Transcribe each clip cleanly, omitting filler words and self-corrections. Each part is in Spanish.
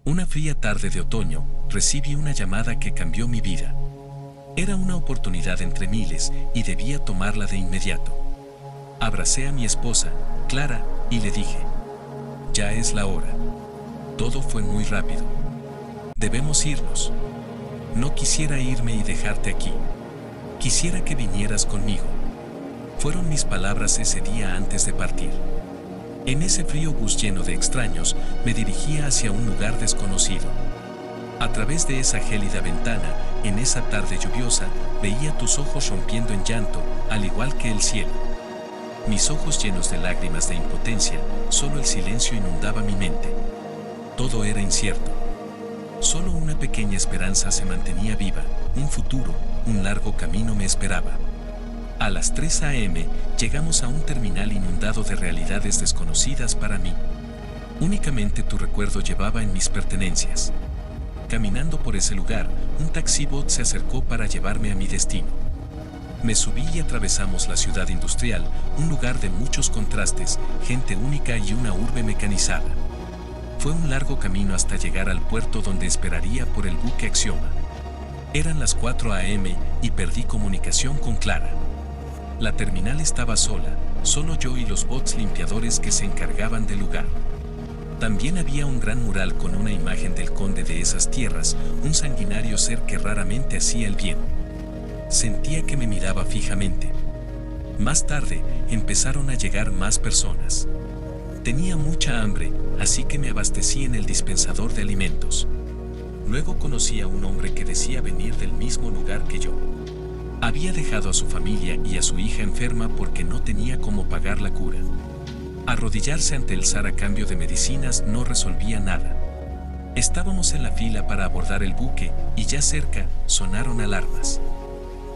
Una fría tarde de otoño, recibí una llamada que cambió mi vida. Era una oportunidad entre miles y debía tomarla de inmediato. Abracé a mi esposa, Clara, y le dije: ya es la hora. Todo fue muy rápido. Debemos irnos. No quisiera irme y dejarte aquí. Quisiera que vinieras conmigo. Fueron mis palabras ese día antes de partir. En ese frío bus lleno de extraños, me dirigía hacia un lugar desconocido. A través de esa gélida ventana, en esa tarde lluviosa, veía tus ojos rompiendo en llanto, al igual que el cielo. Mis ojos llenos de lágrimas de impotencia, solo el silencio inundaba mi mente. Todo era incierto. Solo una pequeña esperanza se mantenía viva, un futuro, un largo camino me esperaba. A las 3 a.m. llegamos a un terminal inundado de realidades desconocidas para mí. Únicamente tu recuerdo llevaba en mis pertenencias. Caminando por ese lugar, un taxibot se acercó para llevarme a mi destino. Me subí y atravesamos la ciudad industrial, un lugar de muchos contrastes, gente única y una urbe mecanizada. Fue un largo camino hasta llegar al puerto donde esperaría por el buque Axioma. Eran las 4 a.m. y perdí comunicación con Clara. La terminal estaba sola, solo yo y los bots limpiadores que se encargaban del lugar. También había un gran mural con una imagen del conde de esas tierras, un sanguinario ser que raramente hacía el bien. Sentía que me miraba fijamente. Más tarde, empezaron a llegar más personas. Tenía mucha hambre, así que me abastecí en el dispensador de alimentos. Luego conocí a un hombre que decía venir del mismo lugar que yo. Había dejado a su familia y a su hija enferma porque no tenía cómo pagar la cura. Arrodillarse ante el zar a cambio de medicinas no resolvía nada. Estábamos en la fila para abordar el buque y ya cerca sonaron alarmas.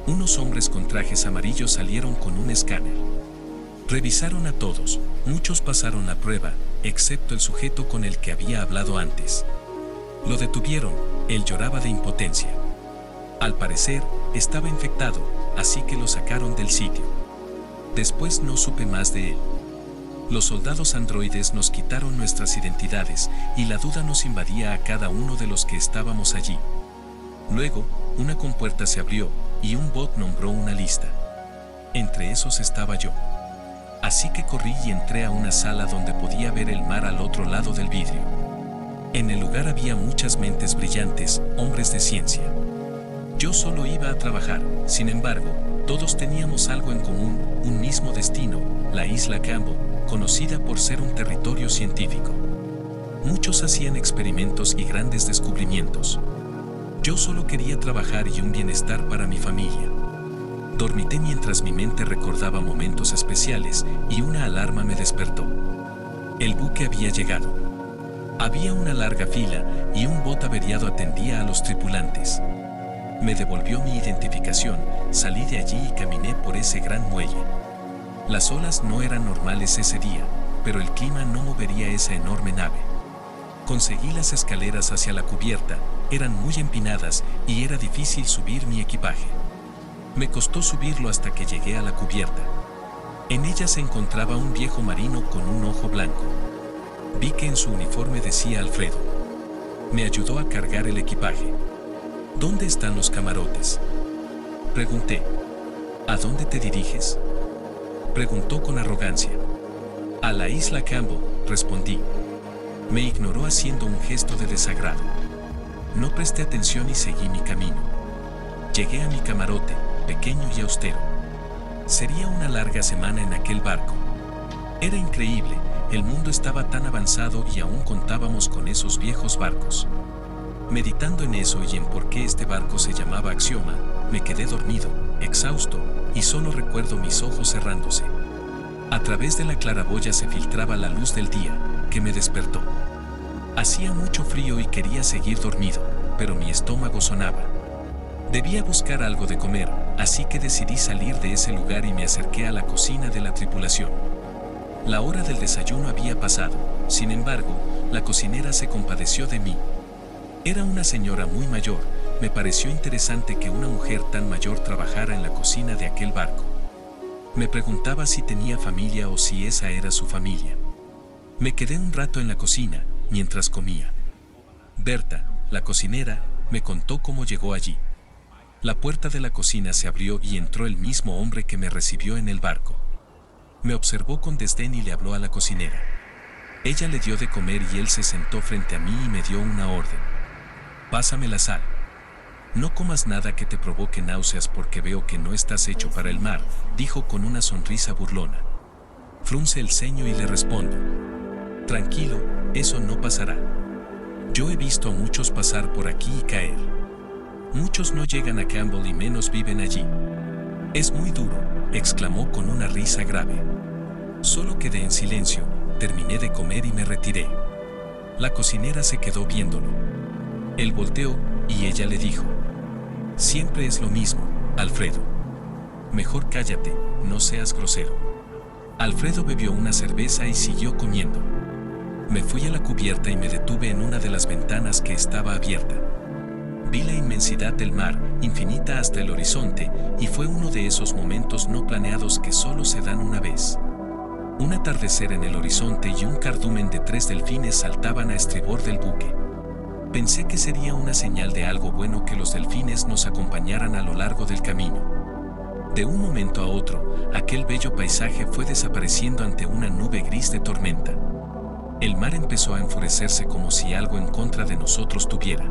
Unos hombres con trajes amarillos salieron con un escáner. Revisaron a todos, muchos pasaron la prueba, excepto el sujeto con el que había hablado antes. Lo detuvieron, él lloraba de impotencia. Al parecer, estaba infectado, así que lo sacaron del sitio. Después no supe más de él. Los soldados androides nos quitaron nuestras identidades y la duda nos invadía a cada uno de los que estábamos allí. Luego, una compuerta se abrió y un bot nombró una lista. Entre esos estaba yo. Así que corrí y entré a una sala donde podía ver el mar al otro lado del vidrio. En el lugar había muchas mentes brillantes, hombres de ciencia. Yo solo iba a trabajar, sin embargo, todos teníamos algo en común, un mismo destino, la isla Campbell, conocida por ser un territorio científico. Muchos hacían experimentos y grandes descubrimientos. Yo solo quería trabajar y un bienestar para mi familia. Dormité mientras mi mente recordaba momentos especiales y una alarma me despertó. El buque había llegado. Había una larga fila y un bot averiado atendía a los tripulantes. Me devolvió mi identificación, salí de allí y caminé por ese gran muelle. Las olas no eran normales ese día, pero el clima no movería esa enorme nave. Conseguí las escaleras hacia la cubierta, eran muy empinadas y era difícil subir mi equipaje. Me costó subirlo hasta que llegué a la cubierta. En ella se encontraba un viejo marino con un ojo blanco. Vi que en su uniforme decía Alfredo. Me ayudó a cargar el equipaje. ¿Dónde están los camarotes?, pregunté. ¿A dónde te diriges?, preguntó con arrogancia. A la isla Campbell, respondí. Me ignoró haciendo un gesto de desagrado. No presté atención y seguí mi camino. Llegué a mi camarote, pequeño y austero. Sería una larga semana en aquel barco. Era increíble, el mundo estaba tan avanzado y aún contábamos con esos viejos barcos. Meditando en eso y en por qué este barco se llamaba Axioma, me quedé dormido, exhausto, y solo recuerdo mis ojos cerrándose. A través de la claraboya se filtraba la luz del día, que me despertó. Hacía mucho frío y quería seguir dormido, pero mi estómago sonaba. Debía buscar algo de comer, así que decidí salir de ese lugar y me acerqué a la cocina de la tripulación. La hora del desayuno había pasado, sin embargo, la cocinera se compadeció de mí. Era una señora muy mayor, me pareció interesante que una mujer tan mayor trabajara en la cocina de aquel barco. Me preguntaba si tenía familia o si esa era su familia. Me quedé un rato en la cocina, mientras comía. Berta, la cocinera, me contó cómo llegó allí. La puerta de la cocina se abrió y entró el mismo hombre que me recibió en el barco. Me observó con desdén y le habló a la cocinera. Ella le dio de comer y él se sentó frente a mí y me dio una orden. Pásame la sal. No comas nada que te provoque náuseas porque veo que no estás hecho para el mar, dijo con una sonrisa burlona. Frunce el ceño y le respondo. Tranquilo, eso no pasará. Yo he visto a muchos pasar por aquí y caer. Muchos no llegan a Campbell y menos viven allí. Es muy duro, exclamó con una risa grave. Solo quedé en silencio, terminé de comer y me retiré. La cocinera se quedó viéndolo. Él volteó y ella le dijo: siempre es lo mismo, Alfredo. Mejor cállate, no seas grosero. Alfredo bebió una cerveza y siguió comiendo. Me fui a la cubierta y me detuve en una de las ventanas que estaba abierta. Vi la inmensidad del mar, infinita hasta el horizonte, y fue uno de esos momentos no planeados que solo se dan una vez. Un atardecer en el horizonte y un cardumen de 3 delfines saltaban a estribor del buque. Pensé que sería una señal de algo bueno que los delfines nos acompañaran a lo largo del camino. De un momento a otro, aquel bello paisaje fue desapareciendo ante una nube gris de tormenta. El mar empezó a enfurecerse como si algo en contra de nosotros tuviera.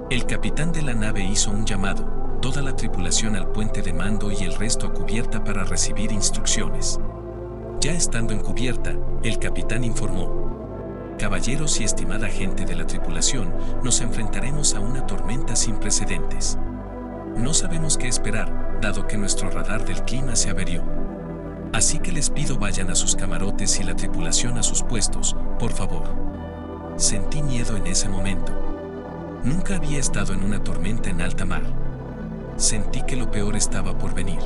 El capitán de la nave hizo un llamado, toda la tripulación al puente de mando y el resto a cubierta para recibir instrucciones. Ya estando en cubierta, el capitán informó: caballeros y estimada gente de la tripulación, nos enfrentaremos a una tormenta sin precedentes. No sabemos qué esperar, dado que nuestro radar del clima se averió. Así que les pido vayan a sus camarotes y la tripulación a sus puestos, por favor. Sentí miedo en ese momento. Nunca había estado en una tormenta en alta mar. Sentí que lo peor estaba por venir.